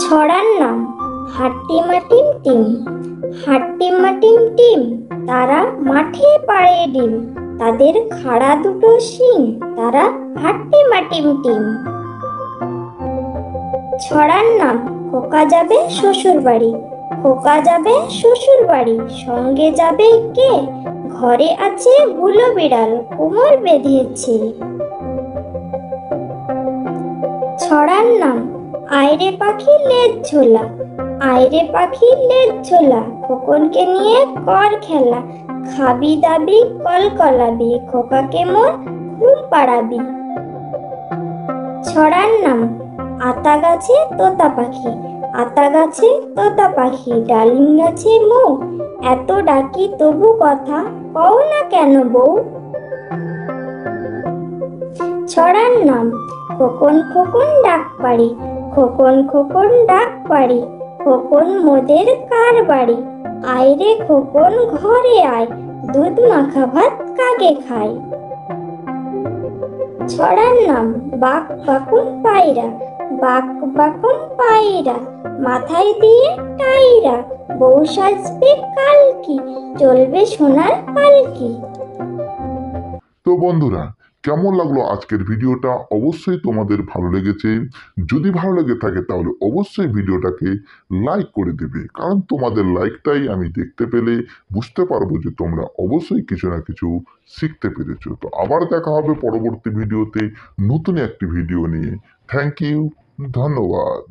ছড়ার নাম হাট্টিমা team team. হাট্টিমা team team, তারা মাঠে পাড়ে ডিম। তাদের খাড়া দুটো শিং, তারা হাট্টিমা টিম টিম। ছড়ার নাম খোকা যাবে শ্বশুর বাড়ি। খোকা যাবে শ্বশুর বাড়ি, সঙ্গে যাবে কে? ঘরে আছে বুলো বিড়াল, কোমর বেঁধেছে। ছড়ার নাম আয়রে পাখি লেজ ঝোলা। আয়রে পাখি লেজ ঝোলা, খোকনকে নিয়ে কর খেলা। খাবি দাবি কল কলাবি, খোকাকে মোর ঘুম পাড়াবি। ছড়ার নাম আতা গাছে তোতা পাখি। আতা গাছে তোতা পাখি, ডালিম গাছে মৌ। এত ডাকি তবু কথা কও না কেন বউ? ছড়ার নাম খোকন খোকন ডাক পাড়ি। খোকন খোকন ডাক পাড়ি, খোকন মোদের কার বাড়ি? আয় খোকন ঘরে আয়, দুধ মাখা ভাত কাকে খায়? ছড়ার নাম বাক বাকুম পায়রা। বাক বাকুম পায়রা, মাথায় দিয়ে টাইরা। বউ সাজবে কালকি, চলবে সোনার পালকি। তো বন্ধুরা, কেমন লাগলো আজকের ভিডিওটা? অবশ্যই তোমাদের ভালো লেগেছে। যদি ভালো লেগে থাকে তাহলে অবশ্যই ভিডিওটাকে লাইক করে দেবে, কারণ তোমাদের লাইকটাই আমি দেখতে পেলে বুঝতে পারবো যে তোমরা অবশ্যই কিছু না কিছু শিখতে পেরেছো। তো আবার দেখা হবে পরবর্তী ভিডিওতে নতুন একটি ভিডিও নিয়ে। থ্যাংক ইউ, ধন্যবাদ।